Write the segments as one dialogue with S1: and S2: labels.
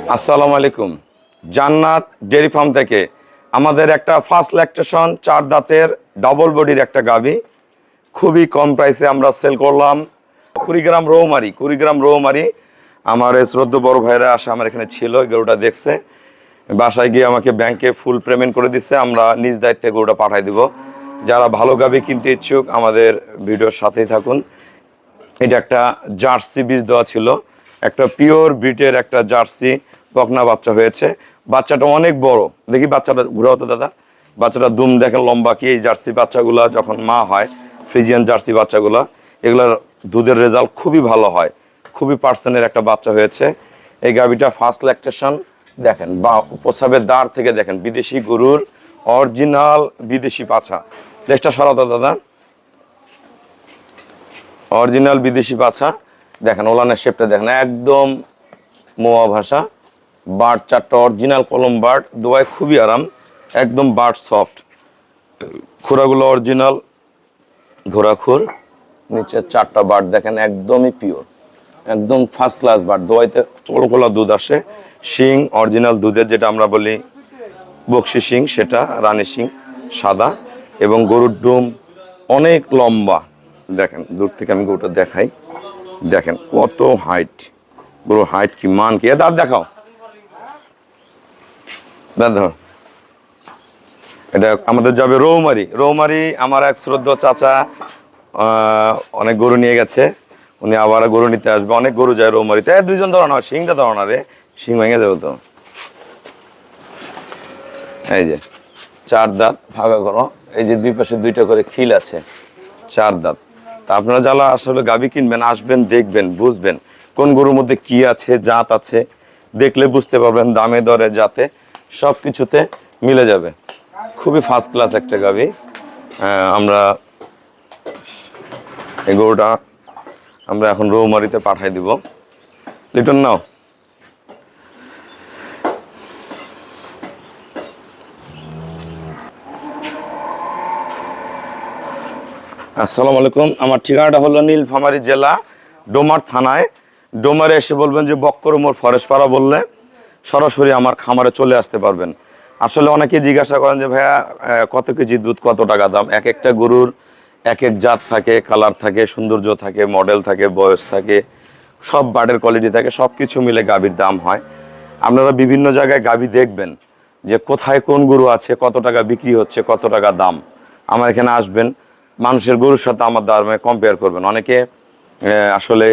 S1: আসসালামু আলাইকুম। জান্নাত ডেয়ারি ফার্ম থেকে আমাদের একটা ফার্স্ট ল্যাকটেশন 4 দাঁতের ডাবল বডির একটা গাভী খুবই কম প্রাইসে আমরা সেল করলাম। কুড়িগ্রাম রৌমারি আমার শ্রদ্ধ বড় ভাইরা আসে আমার এখানে ছিল, গরুটা দেখছে, বাসায় গিয়ে আমাকে ব্যাংকে ফুল পেমেন্ট করে দিচ্ছে। আমরা নিজ দায়িত্বে গরুটা পাঠাই দিব। যারা ভালো গাভী কিনতে ইচ্ছুক আমাদের ভিডিওর সাথেই থাকুন। এটা একটা জার্সি বীজ দেওয়া ছিল, একটা পিওর ব্রিটের একটা জার্সি বকনা বাচ্চা হয়েছে। বাচ্চাটা অনেক বড়, দেখি বাচ্চাটা ঘুরে হতো দাদা, বাচ্চাটা দুম দেখেন লম্বা কি। এই জার্সি বাচ্চাগুলা যখন মা হয়, ফ্রিজিয়ান জার্সি বাচ্চাগুলা, এগুলার দুধের রেজাল্ট খুবই ভালো হয়, খুবই পার্সেন্টের একটা বাচ্চা হয়েছে। এই গাভীটা ফার্স্ট ল্যাকটেশন দেখেন, বা প্রসাবের দাঁড় থেকে দেখেন বিদেশি গরুর অরিজিনাল বিদেশি পাছা। লেজটা সরাতো দাদা, অরিজিনাল বিদেশি বাচ্চা দেখেন, ওলানের শেপটা দেখেন একদম মোয়া ভাষা। বার্ড চারটা অরিজিনাল কলম বার্ড, দোয়ায় খুবই আরাম, একদম বার্ড সফট। খোরাগুলো অরিজিনাল ঘোড়াখুর, নিচে 4টা বার্ড দেখেন একদমই পিওর, একদম ফার্স্ট ক্লাস বার্ড। দোয়াইতে চড়কোলা দুধ আসে, শিং অরিজিনাল দুধের যেটা আমরা বলি বকশি শিং, সেটা রানী শিং সাদা, এবং গরুর ডুম অনেক লম্বা। দেখেন দূর থেকে আমি গরুটা দেখাই, দেখেন কত হাইট, গরুর হাইট কি মান কি। দাঁত দেখাও, দাঁত ধর। এটা আমাদের যাবে রৌমারি। আমার এক শ্রদ্ধ চাচা অনেক গরু নিয়ে গেছে, উনি আবার গরু নিতে আসবে। অনেক গরু যায় রৌমারিতে। 2জন ধরানো, শিংটা ধরানো রে, শিং ভেঙে যাবে তো। এই যে 4 দাঁত ভাগা করো, এই যে 2 পাশে 2টা করে খিল আছে, 4 দাঁত। তা আপনারা যারা আসলে গাভী কিনবেন, আসবেন, দেখবেন, বুঝবেন কোন গরুর মধ্যে কি আছে, জাত আছে, দেখলে বুঝতে পারবেন। দামে দরে জাতে সব কিছুতে মিলে যাবে। খুবই ফার্স্ট ক্লাস একটা গাভী। আমরা এই গরুটা আমরা এখন রৌমারিতে পাঠাই দিব। লিটন নাও। আসসালামু আলাইকুম। আমার ঠিকানাটা হলো নীলফামারী জেলা, ডোমার থানায়। ডোমারে এসে বলবেন যে বক্কর মোড় ফরেশপাড়া, বললে সরাসরি আমার খামারে চলে আসতে পারবেন। আসলে অনেকে জিজ্ঞাসা করেন যে ভাইয়া কত কেজি দুধ, কত টাকা দাম। এক একটা গরুর এক এক জাত থাকে, কালার থাকে, সৌন্দর্য থাকে, মডেল থাকে, বয়স থাকে, সব বার্ডের কোয়ালিটি থাকে, সব কিছু মিলে গাভীর দাম হয়। আপনারা বিভিন্ন জায়গায় গাভী দেখবেন যে কোথায় কোন গরু আছে, কত টাকা বিক্রি হচ্ছে, কত টাকা দাম। আমার এখানে আসবেন, মানুষের গরুর সাথে আমার দামে কম্পেয়ার করবেন। অনেকে আসলে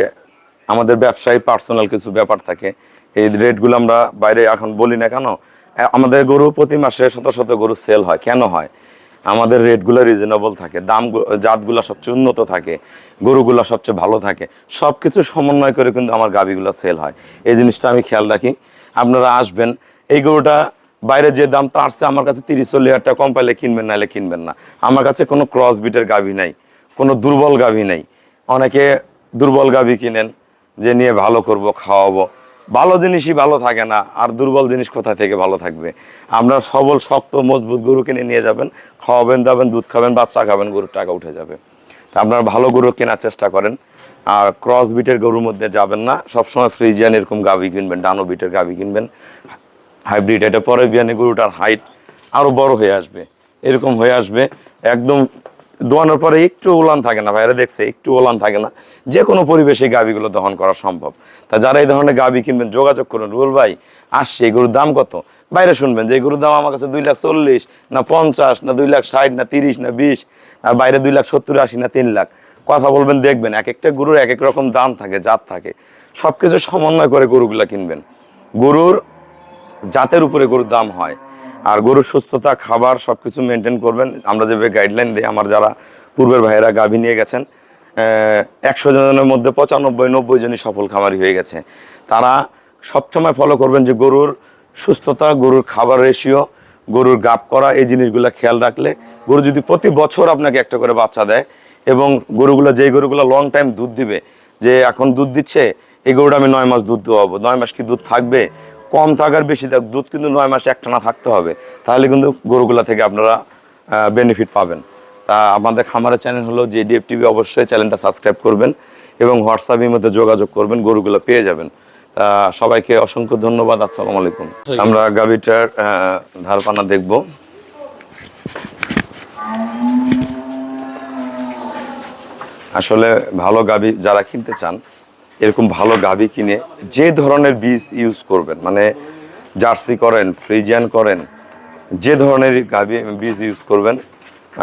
S1: আমাদের ব্যবসায়ী পার্সোনাল কিছু ব্যাপার থাকে, এই রেটগুলো আমরা বাইরে এখন বলি না কেন। আমাদের গরু প্রতি মাসে শত শত গরু সেল হয়, কেন হয়? আমাদের রেটগুলো রিজনেবল থাকে, দাম জাতগুলো সবচেয়ে উন্নত থাকে, গরুগুলো সবচেয়ে ভালো থাকে, সব কিছু সমন্বয় করে কিন্তু আমার গাভীগুলো সেল হয়। এই জিনিসটা আমি খেয়াল রাখি। আপনারা আসবেন, এই গরুটা বাইরে যে দাম তার চেয়ে আমার কাছে 30-40 হাজার টাকা কম পাইলে কিনবেন, নাহলে কিনবেন না। আমার কাছে কোনো ক্রস বিটের গাভী নাই, কোনো দুর্বল গাভী নাই। অনেকে দুর্বল গাভী কিনেন যে নিয়ে ভালো করব, খাওয়াবো, ভালো জিনিসই ভালো থাকে না, আর দুর্বল জিনিস কোথা থেকে ভালো থাকবে? আমরা সবল শক্ত মজবুত গরু কিনে নিয়ে যাবেন, খাওয়াবেন, দাবেন, দুধ খাবেন, বাচ্চা খাবেন, গরুর টাকা উঠে যাবে। তা আপনারা ভালো গরু কেনার চেষ্টা করেন, আর ক্রস বিটের গরুর মধ্যে যাবেন না। সবসময় ফ্রিজিয়ান এরকম গাভী কিনবেন, ডানো বিটের গাভী কিনবেন, হাইব্রিড। এটা পরে বিয়ানি গরুটার হাইট আরও বড় হয়ে আসবে, এরকম হয়ে আসবে। একদম দোয়ানোর পরে একটু ওলান থাকে না, ভাইরা দেখছে একটু ওলান থাকে না। যে কোনো পরিবেশে গাভীগুলো দহন করা সম্ভব। তা যারা এই ধরনের গাভী কিনবেন যোগাযোগ করুন। রুল ভাই আসছে, এই গরুর দাম কত? বাইরে শুনবেন যে এই গরুর দাম আমার কাছে 2,40,000 না 50 না 2,60,000 না 30 না 20, আর বাইরে 2,70,000 না 3 লাখ। কথা বলবেন, দেখবেন এক একটা গরুর এক এক রকম দাম থাকে, জাত থাকে, সব কিছু সমন্বয় করে গরুগুলা কিনবেন। গরুর জাতের উপরে গরুর দাম হয়। আর গরুর সুস্থতা, খাবার সবকিছু মেনটেন করবেন। আমরা যেভাবে গাইডলাইন দিই, আমার যারা পূর্বের ভাইয়েরা গাভী নিয়ে গেছেন, 100 জনের মধ্যে 95-90 জনই সফল খামারি হয়ে গেছে। তারা সবসময় ফলো করবেন যে গরুর সুস্থতা, গরুর খাবার রেশিও, গরুর গাপ করা, এই জিনিসগুলো খেয়াল রাখলে গরু যদি প্রতি বছর আপনাকে একটা করে বাচ্চা দেয়, এবং গরুগুলো যেই গরুগুলো লং টাইম দুধ দিবে, যে এখন দুধ দিচ্ছে, এই গরুটা আমি 9 মাস দুধ দেওয়াবো, 9 মাস কি দুধ থাকবে? কম থাকার বেশি থাক, দুধ কিন্তু 9 মাস একটানা থাকতে হবে, তাহলে কিন্তু গরুগুলা থেকে আপনারা বেনিফিট পাবেন। তা আমাদের খামারের চ্যানেল হলো JDF TV, অবশ্যই চ্যানেলটা সাবস্ক্রাইব করবেন এবং হোয়াটসঅ্যাপের মধ্যে যোগাযোগ করবেন, গরুগুলো পেয়ে যাবেন। সবাইকে অসংখ্য ধন্যবাদ। আসসালামু আলাইকুম। আমরা গাভীটার ধারপানা দেখব। আসলে ভালো গাভী যারা কিনতে চান, এরকম ভালো গাভী কিনে যে ধরনের বীজ ইউজ করবেন, মানে জার্সি করেন, ফ্রিজিয়ান করেন, যে ধরনের গাভী বীজ ইউজ করবেন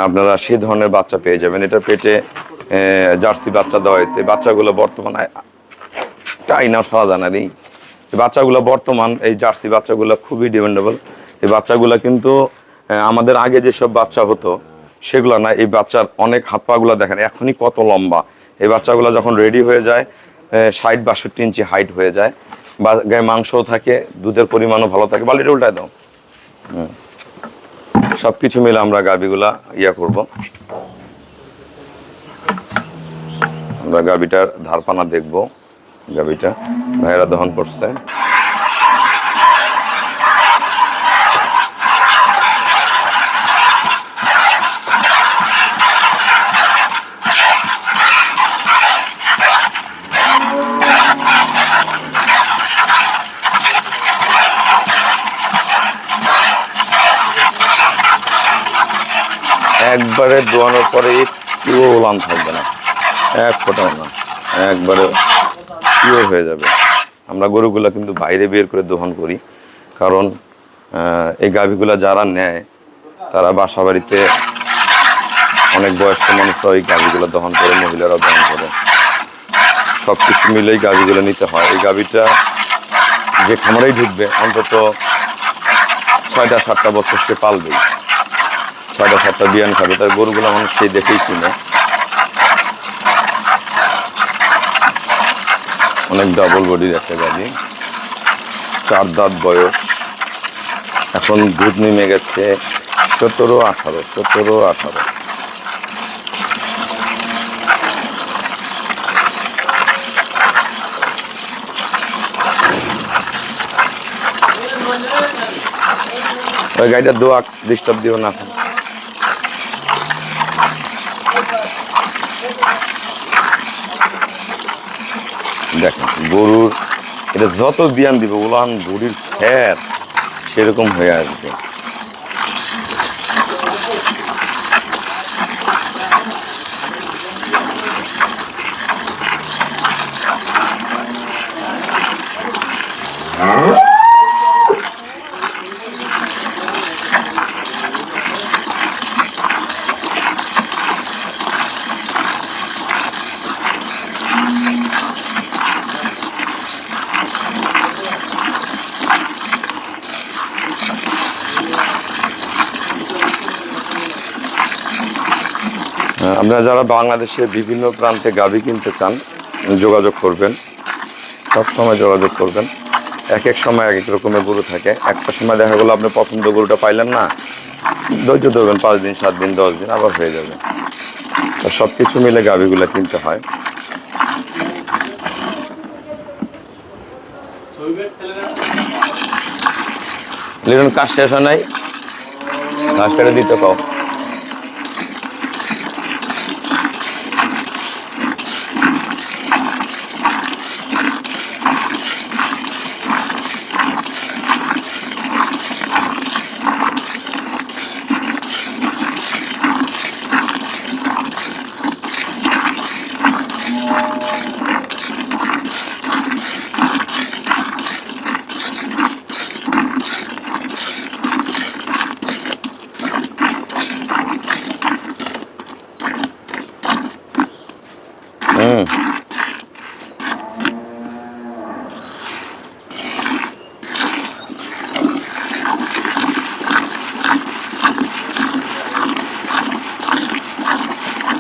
S1: আপনারা সেই ধরনের বাচ্চা পেয়ে যাবেন। এটা পেটে জার্সি বাচ্চা দেওয়া হয়েছে। বাচ্চাগুলো বর্তমানে টাইনা সরা জানার এই বাচ্চাগুলো বর্তমান এই জার্সি বাচ্চাগুলো খুবই ডিমান্ডেবল। এই বাচ্চাগুলো কিন্তু আমাদের আগে যেসব বাচ্চা হতো সেগুলো না। এই বাচ্চার অনেক হাত পাগুলো দেখেন এখনই কত লম্বা। এই বাচ্চাগুলো যখন রেডি হয়ে যায় 60-62 ইঞ্চি হাইট হয়ে যায়, বা গায়ে মাংসও থাকে, দুধের পরিমাণও ভালো থাকে। বালিটা উল্টায় দাও। সব কিছু মিলে আমরা গাভীগুলা করব। আমরা গাভীটার ধারপানা দেখব। গাভীটা ভাইয়েরা দহন করছে। একবারে দোয়ানোর পরে একটু ওলান থাকবে না, এক ফোটাও না, একবারে পিওর হয়ে যাবে। আমরা গরুগুলা কিন্তু বাইরে বের করে দহন করি, কারণ এই গাভীগুলা যারা নেয় তারা বাসা বাড়িতে অনেক বয়স্ক মানুষরা এই গাভীগুলো দহন করে, মহিলারাও দহন করে। সব কিছু মিলেই গাভীগুলো নিতে হয়। এই গাভীটা যে খামারেই ঢুকবে অন্তত 6টা-7টা বছর সে পালবেই, 6টা-7টা বিয়ান খাবে। তার গরুগুলো মানুষ সেই দেখেই কিনে। অনেক ডাবল বডির একটা গাভী, 4 দাঁত বয়স। এখন দুধ নেমে গেছে 17-18। ওই গাড়িটা দোয়া ডিস্টার্ব দিও না। দেখেন গরুর এটা যত বিয়ান দিবে উলান বডির ফ্যাট সেরকম হয়ে আসবে। আপনারা যারা বাংলাদেশের বিভিন্ন প্রান্তে গাভী কিনতে চান যোগাযোগ করবেন, সব সময় যোগাযোগ করবেন। এক এক সময় এক এক রকমের গরু থাকে। একটা সময় দেখা গেলো আপনি পছন্দ গরুটা পাইলেন না, ধৈর্য ধরবেন 5 দিন 7 দিন 10 দিন, আবার হয়ে যাবে। তো সব কিছু মিলে গাভীগুলো কিনতে হয়। লিটন কাজ শেষ হয় নাই, কাজ কেটে দিতে পাও।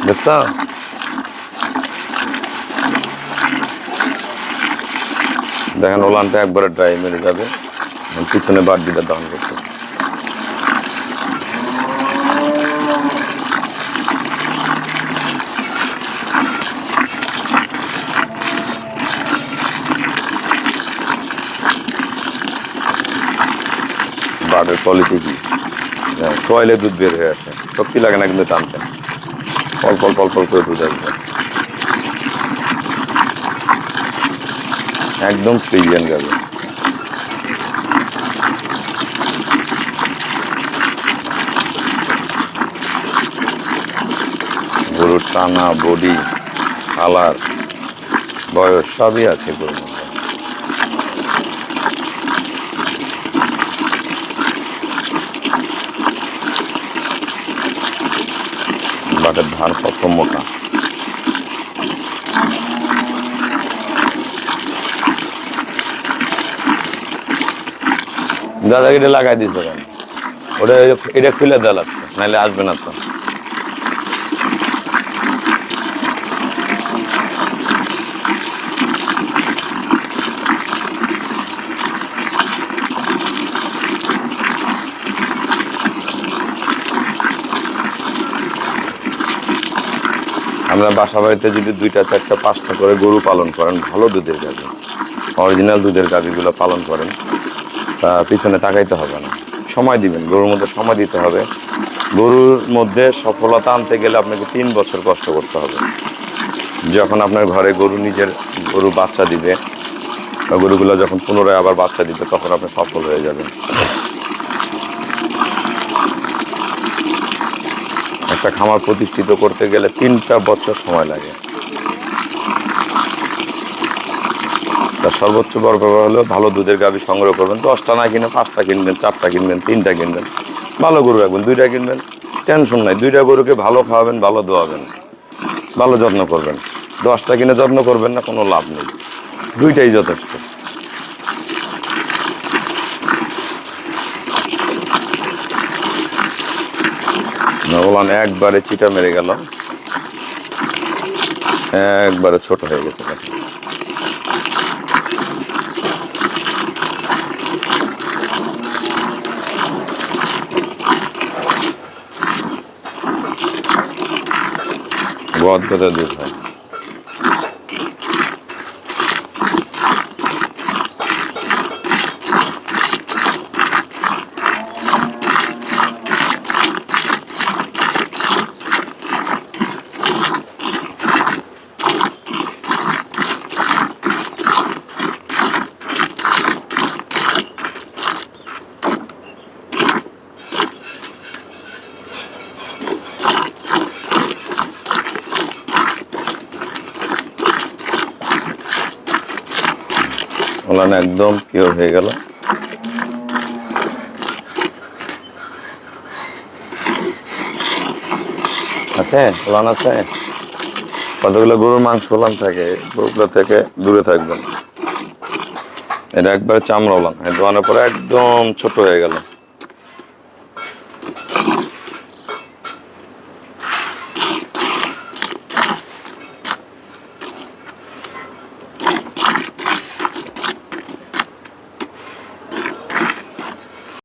S1: দেখছো দেখেন ওলানটা একবারে ড্রাই মেরে যাবে। পিছনে বাড়তিটা দহন করতে বাড়ের কোয়ালিটি কি সোয়াইলে দুধ বের হয়ে আসে, শক্তি লাগে না কিন্তু টানতে, অল্প অল্প অল্প করে দুধ আসবে। একদম ফ্রিজিয়ান গাভী। গরুর টানা, বডি, কালার, বয়স সবই আছে গরুর মধ্যে। বাটের ধার কত মোটা। দাদা এটা লাগাই দিছে কেন? ওটা এটা খুলে দেওয়া লাগছে, নাহলে আসবে না তো। আমরা বাসা বাড়িতে যদি 2টা 4টা 5টা করে গরু পালন করেন, ভালো দুধের গাভী, অরিজিনাল দুধের গাভীগুলো পালন করেন, তা পিছনে তাকাইতে হবে না। সময় দিবেন, গরুর মধ্যে সময় দিতে হবে। গরুর মধ্যে সফলতা আনতে গেলে আপনাকে 3 বছর কষ্ট করতে হবে। যখন আপনার ঘরে নিজের গরু বাচ্চা দিবে, বা গরুগুলো যখন পুনরায় আবার বাচ্চা দিবে, তখন আপনি সফল হয়ে যাবেন। একটা খামার প্রতিষ্ঠিত করতে গেলে 3টা বছর সময় লাগে। তার সর্বোচ্চ বড় ব্যাপার হলো ভালো দুধের গাভী সংগ্রহ করবেন। 10টা না কিনে 5টা কিনবেন, 4টা কিনবেন, 3টা কিনবেন, ভালো গরু রাখবেন। 2টা কিনবেন, টেনশন নাই। 2টা গরুকে ভালো খাওয়াবেন, ভালো দোয়াবেন, ভালো যত্ন করবেন। 10টা কিনে যত্ন করবেন না, কোনো লাভ নেই। 2টাই যথেষ্ট। ওলান একবারে চিটা মেরে গেল, একবারে ছোট হয়ে গেছে। গদগদা দুধ হয়। ওলান একদম পিওর হয়ে গেল। আছে ওলান আছে। কতগুলো গরুর মাংস ওলান থাকে, গরুগুলো থেকে দূরে থাকবেন। এটা একবারে চামড়া ওলান, দোয়ানোর পরে একদম ছোট হয়ে গেল।